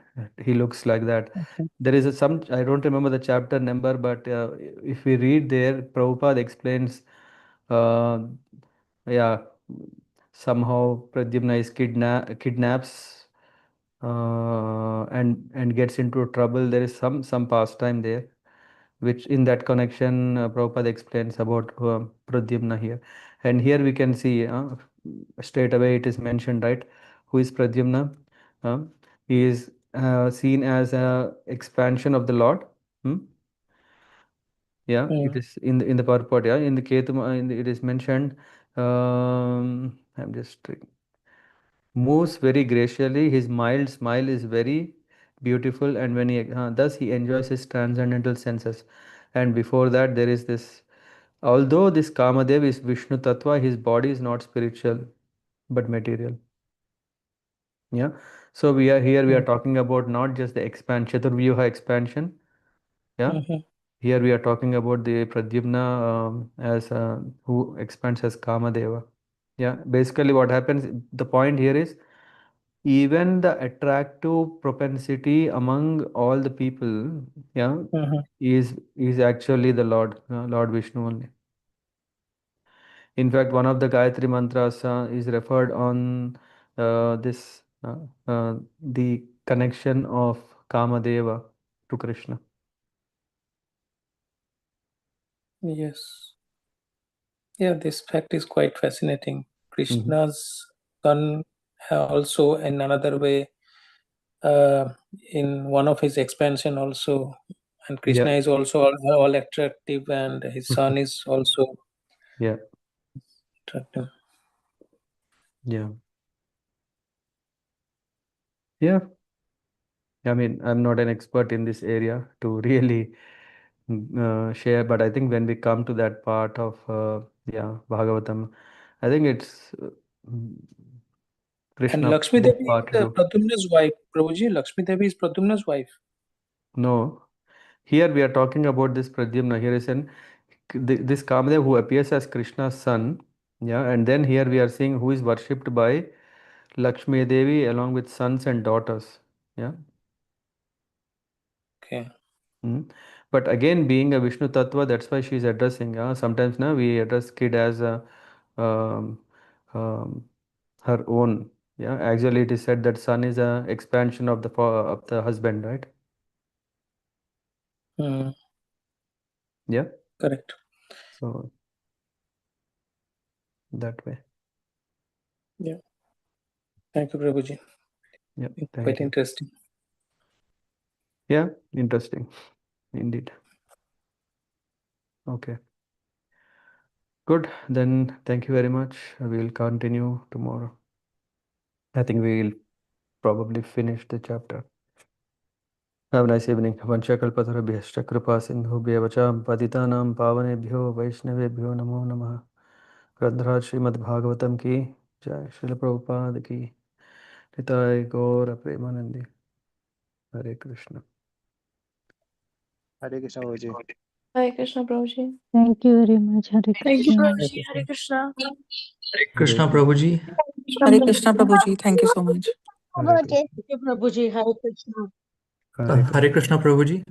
[SPEAKER 1] He looks like that.
[SPEAKER 2] Okay.
[SPEAKER 1] There is I don't remember the chapter number, but if we read there, Prabhupada explains, uh, yeah, somehow Pradyumna is kidnaps and gets into trouble. There is some pastime there, which in that connection Prabhupada explains about Pradyumna here. And here we can see straight away it is mentioned, right? Who is Pradyumna? Uh, he is seen as a expansion of the Lord. Hmm? Yeah, it
[SPEAKER 2] Mm.
[SPEAKER 1] is in the purport. Yeah, in the Ketuma, it is mentioned. I'm just moves very graciously. His mild smile is very beautiful, and when thus he enjoys his transcendental senses. And before that, there is this. Although this Kamadev is Vishnu Tattva, his body is not spiritual but material. Yeah. So we are here. We are
[SPEAKER 2] Mm.
[SPEAKER 1] talking about not just the expansion, Chaturvyuha expansion. Yeah.
[SPEAKER 2] Mhm.
[SPEAKER 1] Here we are talking about the Pradyumna as who expands as Kamadeva. Yeah. Basically, what happens? The point here is even the attractive propensity among all the people, yeah,
[SPEAKER 2] Mhm.
[SPEAKER 1] is actually the Lord Vishnu only. In fact, one of the Gayatri mantras is referred on this the connection of Kamadeva to Krishna.
[SPEAKER 2] Yes. Yeah, this fact is quite fascinating.
[SPEAKER 1] Hmm.
[SPEAKER 2] Krishna's son also in another way, uh, in one of his expansion also, and
[SPEAKER 1] Yeah.
[SPEAKER 2] Krishna is also all attractive, and his son is also
[SPEAKER 1] Yeah.
[SPEAKER 2] attractive.
[SPEAKER 1] Yeah. Yeah. I mean, I'm not an expert in this area to really share, but I think when we come to that part of Bhagavatam, I think it's mm,
[SPEAKER 2] And
[SPEAKER 1] Krishna
[SPEAKER 2] Lakshmi
[SPEAKER 1] both
[SPEAKER 2] Devi
[SPEAKER 1] part
[SPEAKER 2] is
[SPEAKER 1] do.
[SPEAKER 2] Pradyumna's wife. Prabhuji, Lakshmi Devi is Pradyumna's wife.
[SPEAKER 1] No, here we are talking about this Pradyumna. Here is this Kamadev who appears as Krishna's son. Yeah, and then here we are seeing who is worshipped by Lakshmi Devi along with sons and daughters. Yeah.
[SPEAKER 2] Okay.
[SPEAKER 1] Mm. But again, being a Vishnu Tattva, that's why she's addressing. Sometimes now we address kid as um, um, her own. Yeah, actually, it is said that son is a expansion of the husband, right?
[SPEAKER 2] Mm.
[SPEAKER 1] Yeah.
[SPEAKER 2] Correct.
[SPEAKER 1] So that way.
[SPEAKER 2] Yeah. Thank you, Prabhuji.
[SPEAKER 1] Yeah, thank
[SPEAKER 2] Quite
[SPEAKER 1] you.
[SPEAKER 2] interesting.
[SPEAKER 1] Yeah, interesting. Indeed. Okay. Good. Then thank you very much. We'll continue tomorrow. I think we'll probably finish the chapter. Have a nice evening. Vanchakalpatarabhyashta kripa sindhubhya vacham patitanam pavanebhyo vaishnavebhyo namo namah. Granthāraj Srimad Bhāgavatam ki jai. Srila Prabhupada ki. Nitai Gaura Premanandi. Hare Krishna.
[SPEAKER 3] Hare Krishna Prabhuji.
[SPEAKER 4] Hare Krishna, Prabhuji.
[SPEAKER 5] Thank you very much. Hare
[SPEAKER 4] Thank you,
[SPEAKER 5] Krishna.
[SPEAKER 4] Prabhuji. Hare Krishna.
[SPEAKER 6] Krishna Prabhuji.
[SPEAKER 4] Hare Krishna, Prabhuji. Thank you so much.
[SPEAKER 1] Hare Krishna.
[SPEAKER 7] Prabhuji, Hare Krishna.
[SPEAKER 1] Hare Krishna.
[SPEAKER 6] Hare Krishna Prabhuji.